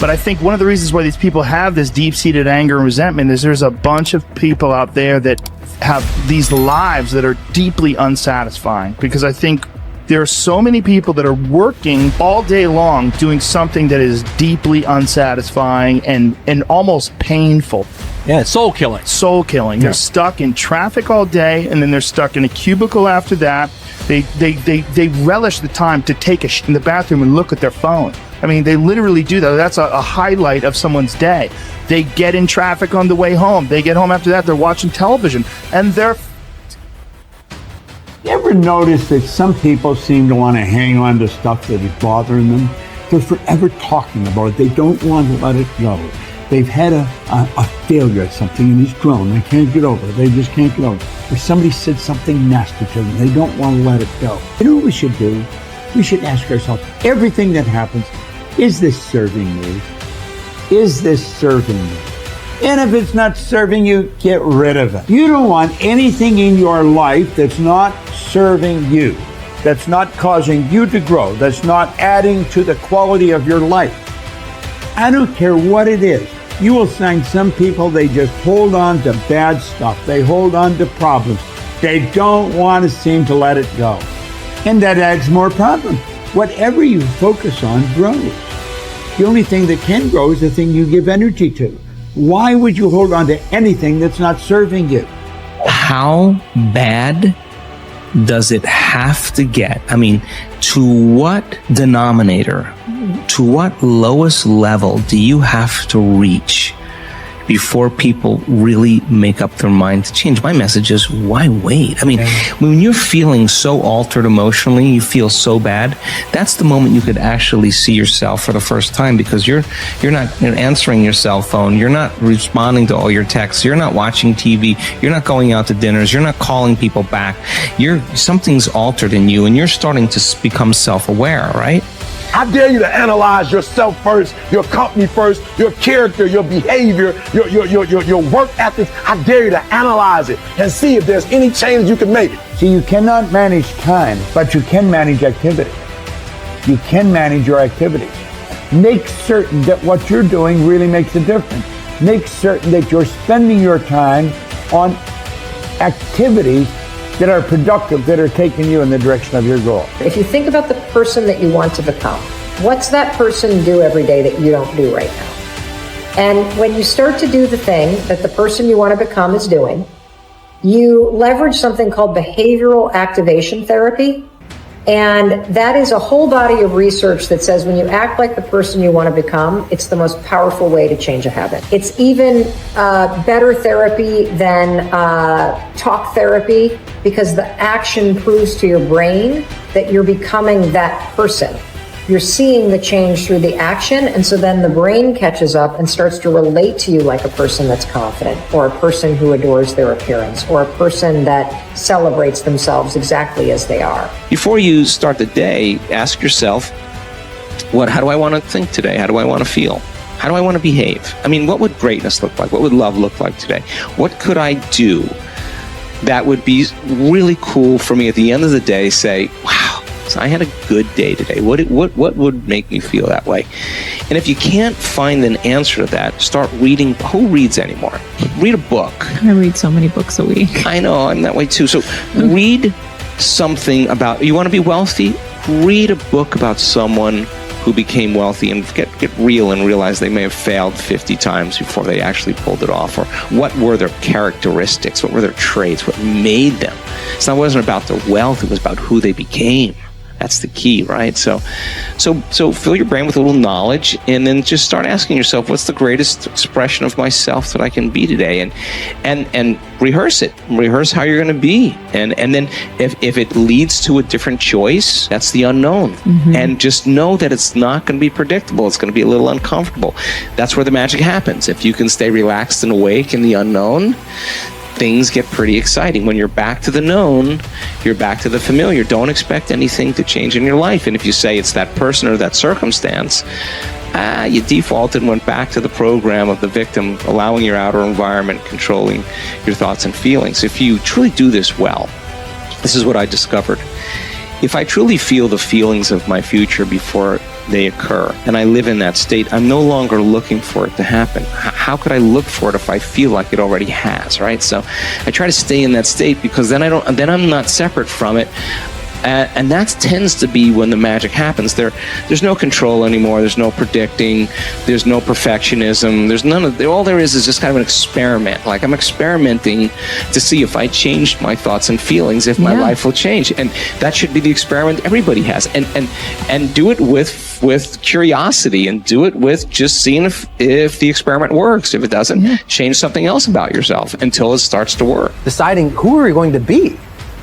But I think one of the reasons why these people have this deep-seated anger and resentment is there's a bunch of people out there that have these lives that are deeply unsatisfying. Because I think there are so many people that are working all day long doing something that is deeply unsatisfying and almost painful. Yeah, soul killing. Soul killing. They're stuck in traffic all day, and then they're stuck in a cubicle after that. They relish the time to take a in the bathroom and look at their phone. I mean, they literally do that. That's a highlight of someone's day. They get in traffic on the way home. They get home after that. They're watching television, and they're... You ever notice that some people seem to want to hang on to stuff that is bothering them? They're forever talking about it. They don't want to let it go. They've had a failure at something and it's grown. They can't get over it. They just can't get over it. Or somebody said something nasty to them. They don't want to let it go. You know what we should do? We should ask ourselves, everything that happens, is this serving you? Is this serving you? And if it's not serving you, get rid of it. You don't want anything in your life that's not serving you, that's not causing you to grow, that's not adding to the quality of your life. I don't care what it is. You will find some people, they just hold on to bad stuff. They hold on to problems. They don't want to seem to let it go. And that adds more problems. Whatever you focus on grows. The only thing that can grow is the thing you give energy to. Why would you hold on to anything that's not serving you? How bad does it have to get? I mean, to what denominator, to what lowest level do you have to reach before people really make up their mind to change? My message is, why wait? I mean, when you're feeling so altered emotionally, you feel so bad, that's the moment you could actually see yourself for the first time, because you're not answering your cell phone, you're not responding to all your texts, you're not watching TV, you're not going out to dinners, you're not calling people back. Something's altered in you, and you're starting to become self-aware, right? I dare you to analyze yourself first, your company first, your character, your behavior, your work ethic. I dare you to analyze it and see if there's any change you can make. See, you cannot manage time, but you can manage activity. You can manage your activities. Make certain that what you're doing really makes a difference. Make certain that you're spending your time on activities that are productive, that are taking you in the direction of your goal. If you think about the person that you want to become, what's that person do every day that you don't do right now? And when you start to do the thing that the person you want to become is doing, you leverage something called behavioral activation therapy. And that is a whole body of research that says when you act like the person you want to become, it's the most powerful way to change a habit. It's even better therapy than talk therapy, because the action proves to your brain that you're becoming that person. You're seeing the change through the action, and so then the brain catches up and starts to relate to you like a person that's confident, or a person who adores their appearance, or a person that celebrates themselves exactly as they are. Before you start the day, ask yourself, how do I want to think today? How do I want to feel? How do I want to behave? I mean, what would greatness look like? What would love look like today? What could I do that would be really cool for me at the end of the day? Say, wow, so I had a good day today. What would make me feel that way? And if you can't find an answer to that, start reading. Who reads anymore? Read a book. I read so many books a week. I know, I'm that way too. So read something about, you want to be wealthy? Read a book about someone who became wealthy, and get real and realize they may have failed 50 times before they actually pulled it off. Or what were their characteristics? What were their traits? What made them? So it wasn't about their wealth, it was about who they became. That's the key, right? So fill your brain with a little knowledge, and then just start asking yourself, what's the greatest expression of myself that I can be today? And rehearse it. Rehearse how you're going to be. And then if it leads to a different choice, that's the unknown. Mm-hmm. And just know that it's not going to be predictable. It's going to be a little uncomfortable. That's where the magic happens. If you can stay relaxed and awake in the unknown, things get pretty exciting. When you're back to the known, you're back to the familiar. Don't expect anything to change in your life. And if you say it's that person or that circumstance, you defaulted and went back to the program of the victim, allowing your outer environment controlling your thoughts and feelings. If you truly do this well, this is what I discovered. If I truly feel the feelings of my future before they occur. And I live in that state. I'm no longer looking for it to happen. How could I look for it if I feel like it already has, right? So I try to stay in that state, because then I'm not separate from it. And that tends to be when the magic happens. There's no control anymore. There's no predicting. There's no perfectionism. There's none of. All there is just kind of an experiment. Like, I'm experimenting to see if I changed my thoughts and feelings, if my life will change. And that should be the experiment everybody has. And do it with curiosity, and do it with just seeing if the experiment works. If it doesn't, change something else about yourself until it starts to work. Deciding who are we going to be.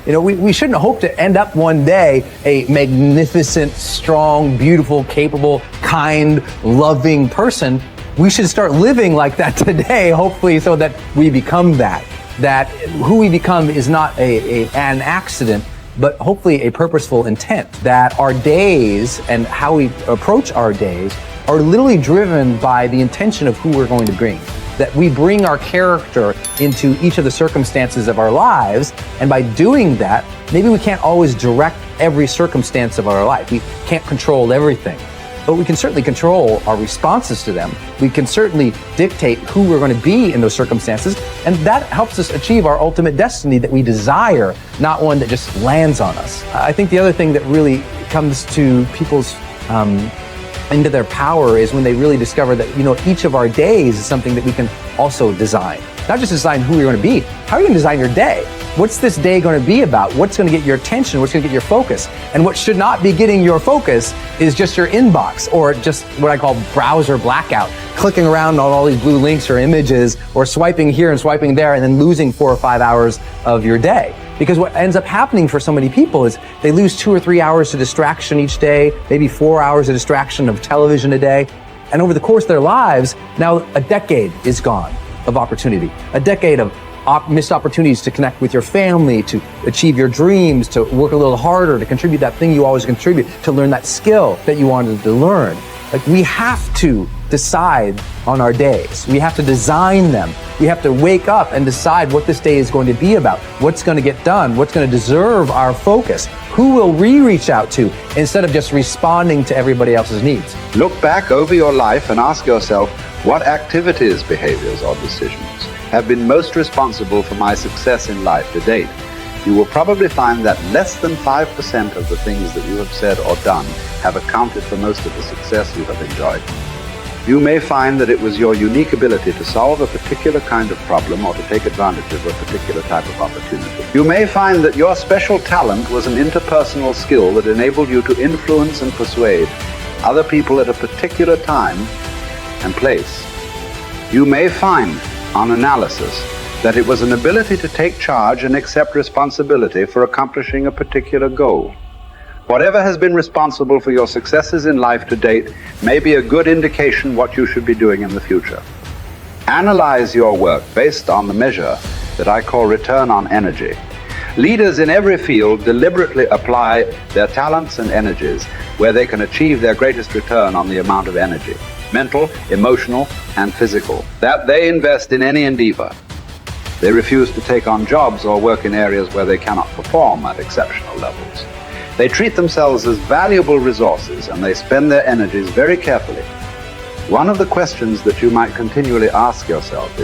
You know, we shouldn't hope to end up one day a magnificent, strong, beautiful, capable, kind, loving person. We should start living like that today, hopefully, so that we become that. That who we become is not an accident, but hopefully a purposeful intent. That our days and how we approach our days are literally driven by the intention of who we're going to bring. That we bring our character into each of the circumstances of our lives, and by doing that, maybe we can't always direct every circumstance of our life. We can't control everything, but we can certainly control our responses to them. We can certainly dictate who we're going to be in those circumstances, and that helps us achieve our ultimate destiny that we desire, not one that just lands on us. I think the other thing that really comes to people's into their power is when they really discover that, you know, each of our days is something that we can also design. Not just design who you're going to be. How are you going to design your day? What's this day going to be about? What's going to get your attention? What's going to get your focus? And what should not be getting your focus is just your inbox, or just what I call browser blackout, clicking around on all these blue links or images, or swiping here and swiping there, and then losing 4 or 5 hours of your day. Because what ends up happening for so many people is they lose 2 or 3 hours to distraction each day, maybe 4 hours of distraction of television a day. And over the course of their lives, now a decade is gone of opportunity, a decade of missed opportunities to connect with your family, to achieve your dreams, to work a little harder, to contribute that thing you always contribute, to learn that skill that you wanted to learn. Like, we have to decide on our days. We have to design them. We have to wake up and decide what this day is going to be about, what's going to get done, what's going to deserve our focus, who will we reach out to, instead of just responding to everybody else's needs. Look back over your life and ask yourself, what activities, behaviors, or decisions have been most responsible for my success in life to date? You will probably find that less than 5% of the things that you have said or done have accounted for most of the success you have enjoyed. You may find that it was your unique ability to solve a particular kind of problem or to take advantage of a particular type of opportunity. You may find that your special talent was an interpersonal skill that enabled you to influence and persuade other people at a particular time and place. You may find, on analysis, that it was an ability to take charge and accept responsibility for accomplishing a particular goal. Whatever has been responsible for your successes in life to date may be a good indication what you should be doing in the future. Analyze your work based on the measure that I call return on energy. Leaders in every field deliberately apply their talents and energies where they can achieve their greatest return on the amount of energy, mental, emotional, and physical, that they invest in any endeavor. They refuse to take on jobs or work in areas where they cannot perform at exceptional levels. They treat themselves as valuable resources, and they spend their energies very carefully. One of the questions that you might continually ask yourself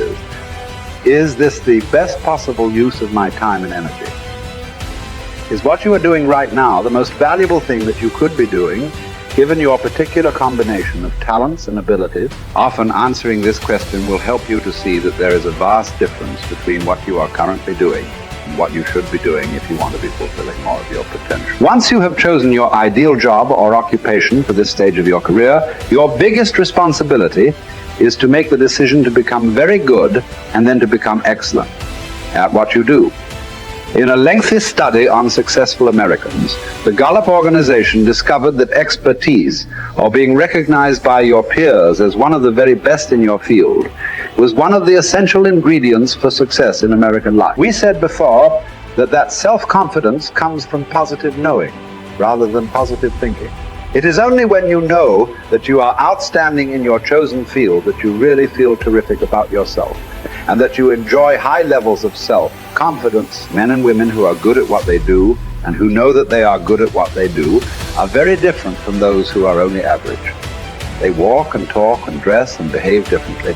is this the best possible use of my time and energy? Is what you are doing right now the most valuable thing that you could be doing, given your particular combination of talents and abilities? Often answering this question will help you to see that there is a vast difference between what you are currently doing and what you should be doing if you want to be fulfilling more of your potential. Once you have chosen your ideal job or occupation for this stage of your career, your biggest responsibility is to make the decision to become very good and then to become excellent at what you do. In a lengthy study on successful Americans, the Gallup organization discovered that expertise, or being recognized by your peers as one of the very best in your field, was one of the essential ingredients for success in American life. We said before that self-confidence comes from positive knowing rather than positive thinking. It is only when you know that you are outstanding in your chosen field that you really feel terrific about yourself, and that you enjoy high levels of self-confidence. Men and women who are good at what they do and who know that they are good at what they do are very different from those who are only average. They walk and talk and dress and behave differently.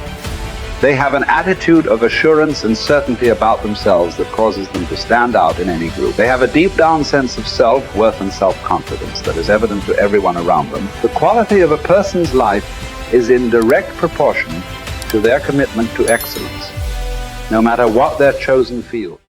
They have an attitude of assurance and certainty about themselves that causes them to stand out in any group. They have a deep down sense of self-worth and self-confidence that is evident to everyone around them. The quality of a person's life is in direct proportion to their commitment to excellence, no matter what their chosen field.